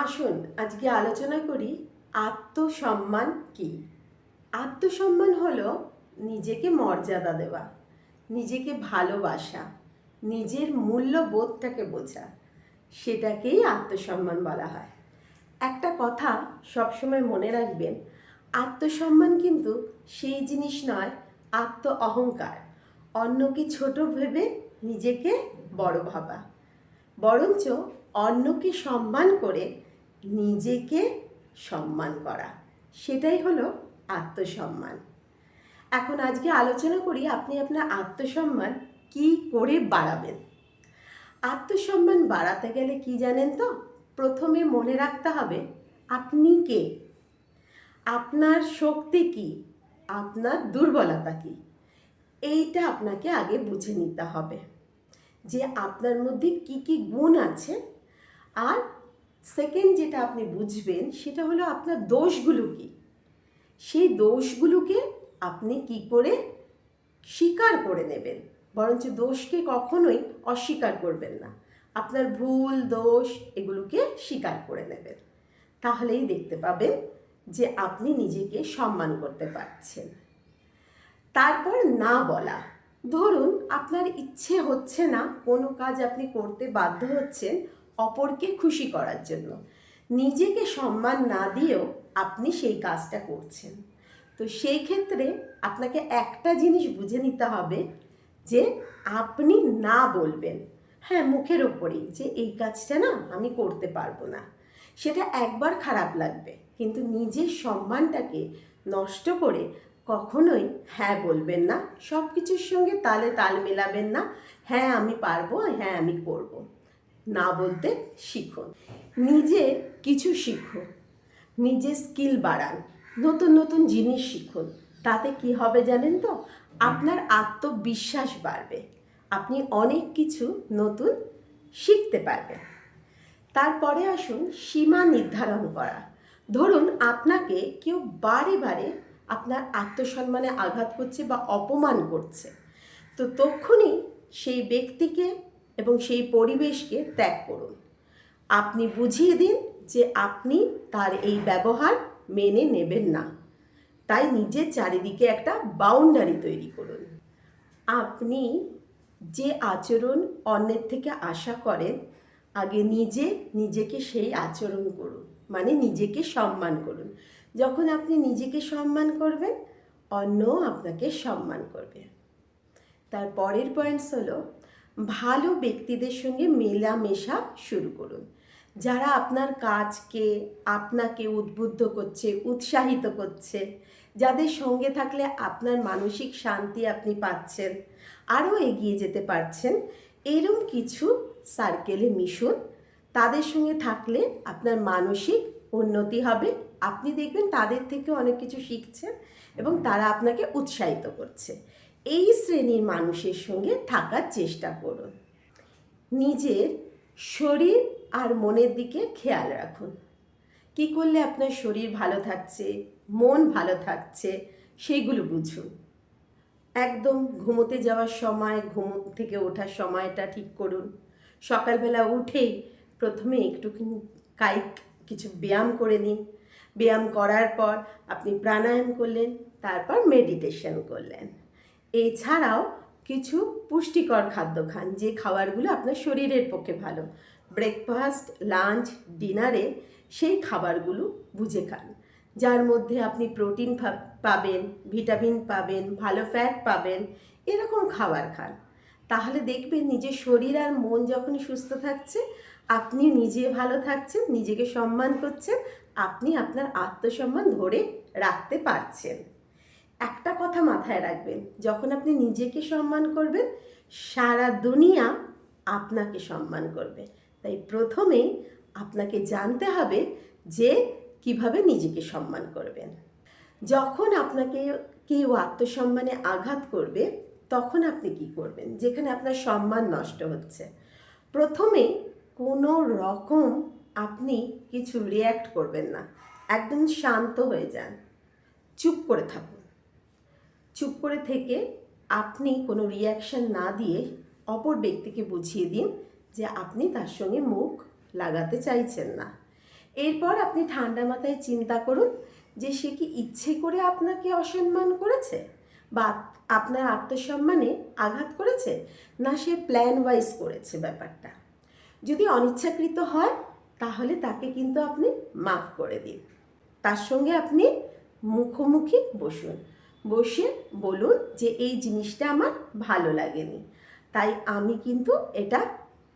আসুন আজকে আলোচনা করি আত্মসম্মান কি। আত্মসম্মান হলো নিজেকে মর্যাদা দেওয়া, নিজেকে ভালোবাসা, নিজের মূল্যবোধটাকে বোঝা, সেটাকেই আত্মসম্মান বলা হয়। একটা কথা সবসময় মনে রাখবেন, আত্মসম্মান কিন্তু সেই জিনিস নয় আত্ম অহংকার, অন্যকে ছোট ভেবে নিজেকে বড় ভাবা, বরঞ্চ অন্যকে সম্মান করে নিজেকে সম্মান করা, সেটাই হলো আত্মসম্মান। এখন আজকে আলোচনা করি আপনি আপনার আত্মসম্মান কি করে বাড়াবেন। আত্মসম্মান বাড়াতে গেলে কি জানেন তো, প্রথমে মনে রাখতে হবে আপনি কে, আপনার শক্তি কি, আপনার দুর্বলতা কি, এইটা আপনাকে আগে বুঝে নিতে হবে যে আপনার মধ্যে কি কি গুণ আছে। আর সেকেন্ড যেটা আপনি বুঝবেন সেটা হলো আপনার দোষগুলো কি, সেই দোষগুলোকে আপনি কি করে স্বীকার করে নেবেন, বরঞ্চ দোষকে কখনোই অস্বীকার করবেন না, আপনার ভুল দোষ এগুলোকে স্বীকার করে নেবেন। তাহলেই দেখতে পাবেন যে আপনি নিজেকে সম্মান করতে পারছেন। তারপর না বলা, ধরুন আপনার ইচ্ছে হচ্ছে না, কোনো কাজ আপনি করতে বাধ্য হচ্ছেন অপরকে খুশি করার জন্য, নিজেকে সম্মান না দিয়েও আপনি সেই কাজটা করছেন। তো সেই ক্ষেত্রে আপনাকে একটা জিনিস বুঝে নিতে হবে যে আপনি না বলবেন, হ্যাঁ মুখের ওপরেই, যে এই কাজটা না আমি করতে পারবো না। সেটা একবার খারাপ লাগবে, কিন্তু নিজের সম্মানটাকে নষ্ট করে কখনোই হ্যাঁ বলবেন না, সব কিছুর সঙ্গে তালে তাল মেলাবেন না। হ্যাঁ আমি পারবো, হ্যাঁ আমি করব, না বলতে শিখুন। নিজের কিছু শিখুন, নিজের স্কিল বাড়ান, নতুন নতুন জিনিস শিখুন। তাতে কি হবে জানেন তো, আপনার আত্মবিশ্বাস বাড়বে, আপনি অনেক কিছু নতুন শিখতে পারবেন। তারপরে আসুন সীমা নির্ধারণ করা। ধরুন আপনাকে কেউ বারে বারে আপনার আত্মসম্মানে আঘাত করছে বা অপমান করছে, তো তখনই সেই ব্যক্তিকে এবং সেই পরিবেশকে ত্যাগ করুন। আপনি বুঝিয়ে দিন যে আপনি তার এই ব্যবহার মেনে নেবেন না। তাই নিজের চারিদিকে একটা বাউন্ডারি তৈরি করুন। আপনি যে আচরণ অন্যের থেকে আশা করেন, আগে নিজেকে সেই আচরণ করুন, মানে নিজেকে সম্মান করুন। যখন আপনি নিজেকে সম্মান করবেন, অন্যও আপনাকে সম্মান করবে। তার পরের পয়েন্টস হলো ভালো ব্যক্তিদের সঙ্গে মেলামেশা শুরু করুন, যারা আপনার কাজকে আপনাকে উদ্বুদ্ধ করছে, উৎসাহিত করছে, যাদের সঙ্গে থাকলে আপনার মানসিক শান্তি আপনি পাচ্ছেন, আরও এগিয়ে যেতে পারছেন, এরকম কিছু সার্কেলে মিশুন। তাদের সঙ্গে থাকলে আপনার মানসিক উন্নতি হবে, আপনি দেখবেন তাদের থেকে অনেক কিছু শিখছেন এবং তারা আপনাকে উৎসাহিত করছে। এই শ্রেণীর মানুষের সঙ্গে থাকার চেষ্টা করুন। নিজের শরীর আর মনের দিকে খেয়াল রাখুন। কী করলে আপনার শরীর ভালো থাকছে, মন ভালো থাকছে, সেইগুলো বুঝুন। একদম ঘুমোতে যাওয়ার সময়, ঘুম থেকে ওঠার সময়টা ঠিক করুন। সকালবেলা উঠেই প্রথমে একটুখানি কায়িক কিছু ব্যায়াম করে নিন। ব্যায়াম করার পর আপনি প্রাণায়াম করলেন, তারপর মেডিটেশন করলেন। এছাড়াও কিছু পুষ্টিকর খাদ্য খান, যে খাবারগুলো আপনার শরীরের পক্ষে ভালো। ব্রেকফাস্ট, লাঞ্চ, ডিনারে সেই খাবারগুলো বুঝে খান, যার মধ্যে আপনি প্রোটিন পাবেন, ভিটামিন পাবেন, ভালো ফ্যাট পাবেন, এরকম খাবার খান। তাহলে দেখবেন নিজের শরীর আর মন যখনই সুস্থ থাকছে, আপনি নিজে ভালো থাকছেন, নিজেকে সম্মান করছেন, আপনি আপনার আত্মসম্মান ধরে রাখতে পারছেন। একটা কথা মাথায় রাখবেন, যখন আপনি নিজেকে সম্মান করবেন, সারা দুনিয়া আপনাকে সম্মান করবে। তাই প্রথমে আপনাকে জানতে হবে যে কিভাবে নিজেকে সম্মান করবেন। যখন আপনাকে কেউ আত্মসম্মানে আঘাত করবে, তখন আপনি কি করবেন, যেখানে আপনার সম্মান নষ্ট হচ্ছে? প্রথমে কোনো রকম আপনি কিছু রিয়্যাক্ট করবেন না, একদম শান্ত হয়ে যান, চুপ করে থাকুন। চুপ করে থেকে আপনি কোনো রিয়াকশন না দিয়ে অপর ব্যক্তিকে বুঝিয়ে দিন যে আপনি তার সঙ্গে মুখ লাগাতে চাইছেন না। এরপর আপনি ঠান্ডা মাথায় চিন্তা করুন যে সে কি ইচ্ছে করে আপনাকে অসম্মান করেছে বা আপনার আত্মসম্মানে আঘাত করেছে, না সে প্ল্যান ওয়াইজ করেছে ব্যাপারটা। যদি অনিচ্ছাকৃত হয় তাহলে তাকে কিন্তু আপনি মাফ করে দিন। তার সঙ্গে আপনি মুখোমুখি বসুন, বসে বলুন যে এই জিনিসটা আমার ভালো লাগেনি, তাই আমি কিন্তু এটা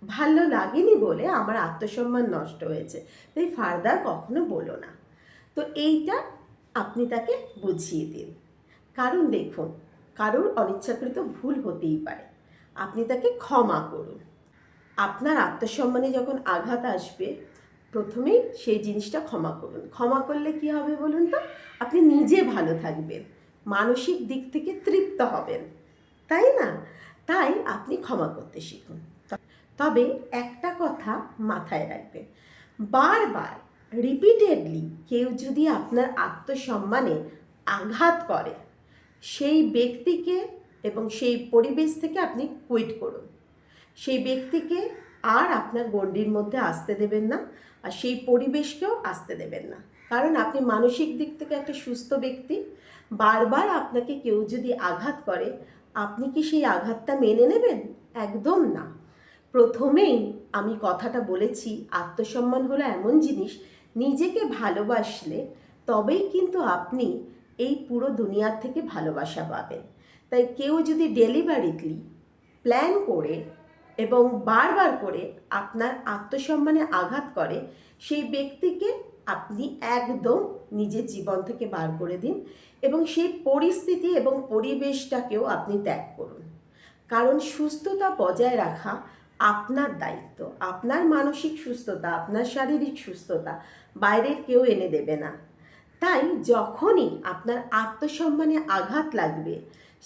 ভালো লাগেনি বলে আমার আত্মসম্মান নষ্ট হয়েছে, তাই ফার্দার কখনো বলো না। তো এইটা আপনি তাকে বুঝিয়ে দিন। কারণ দেখুন, কারোর অনিচ্ছাকৃত ভুল হতেই পারে, আপনি তাকে ক্ষমা করুন। আপনার আত্মসম্মানে যখন আঘাত আসবে প্রথমেই সেই জিনিসটা ক্ষমা করুন। ক্ষমা করলে কি হবে বলুন তো? আপনি নিজে ভালো থাকবেন, মানসিক দিক থেকে তৃপ্ত হবেন, তাই না? তাই আপনি ক্ষমা করতে শিখুন। তবে একটা কথা মাথায় রাখবেন, বারবার রিপিটেডলি কেউ যদি আপনার আত্মসম্মানে আঘাত করে, সেই ব্যক্তিকে এবং সেই পরিবেশ থেকে আপনি কুইট করুন। সেই ব্যক্তিকে আর আপনার গণ্ডির মধ্যে আসতে দেবেন না, আর সেই পরিবেশকেও আসতে দেবেন না। কারণ আপনি মানসিক দিক থেকে একটা সুস্থ ব্যক্তি। বারবার আপনাকে কেউ যদি আঘাত করে, আপনি কি সেই আঘাতটা মেনে নেবেন? একদম না। প্রথমেই আমি কথাটা বলেছি, আত্মসম্মান হলো এমন জিনিস, নিজেকে ভালোবাসলে তবেই কিন্তু আপনি এই পুরো দুনিয়ার থেকে ভালোবাসা পাবেন। তাই কেউ যদি ডেলিভারিটলি প্ল্যান করে এবং বারবার করে আপনার আত্মসম্মানে আঘাত করে, সেই ব্যক্তিকে আপনি একদম নিজের জীবন থেকে বার করে দিন এবং সেই পরিস্থিতি এবং পরিবেশটাকেও আপনি ত্যাগ করুন। কারণ সুস্থতা বজায় রাখা আপনার দায়িত্ব। আপনার মানসিক সুস্থতা, আপনার শারীরিক সুস্থতা বাইরের কেউ এনে দেবে না। তাই যখনই আপনার আত্মসম্মানে আঘাত লাগবে,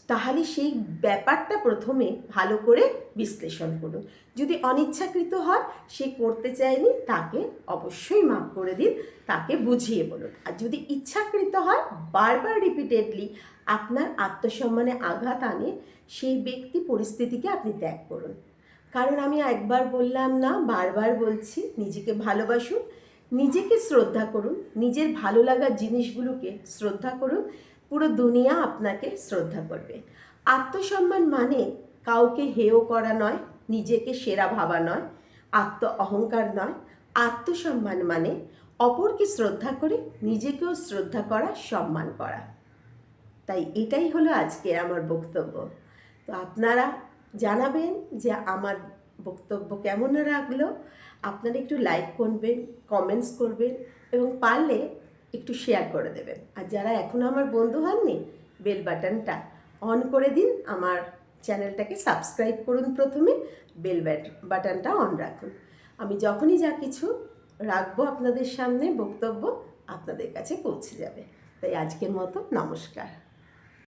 তাহলে সেই ব্যাপারটা প্রথমে ভালো করে বিশ্লেষণ করুন। যদি অনিচ্ছাকৃত হয়, সে করতে চায়নি, তাকে অবশ্যই মাফ করে দিন, তাকে বুঝিয়ে বলুন। আর যদি ইচ্ছাকৃত হয়, বারবার রিপিটেডলি আপনার আত্মসম্মানে আঘাত আনে, সেই ব্যক্তি পরিস্থিতিকে আপনি ত্যাগ করুন। কারণ আমি একবার বললাম না, বারবার বলছি, নিজেকে ভালোবাসুন, নিজেকে শ্রদ্ধা করুন, নিজের ভালো লাগার জিনিসগুলোকে শ্রদ্ধা করুন, পুরো দুনিয়া আপনাকে শ্রদ্ধা করবে। আত্মসম্মান মানে কাউকে হেয় করা নয়, নিজেকে সেরা ভাবা নয়, আত্ম অহংকার নয়। আত্মসম্মান মানে অপরকে শ্রদ্ধা করে নিজেকেও শ্রদ্ধা করা, সম্মান করা। তাই এটাই হলো আজকের আমার বক্তব্য। তো আপনারা জানাবেন যে আমার বক্তব্য কেমন লাগলো। আপনারা একটু লাইক করবেন, কমেন্টস করবেন এবং পারলে একটু শেয়ার করে দেবেন। আর যারা এখনও আমার বন্ধু হননি, বেল বাটনটা অন করে দিন, আমার চ্যানেলটাকে সাবস্ক্রাইব করুন, প্রথমে বেল বাটনটা অন রাখুন। আমি যখনই যা কিছু রাখবো আপনাদের সামনে বক্তব্য, আপনাদের কাছে পৌঁছে যাবে। তাই আজকের মতো নমস্কার।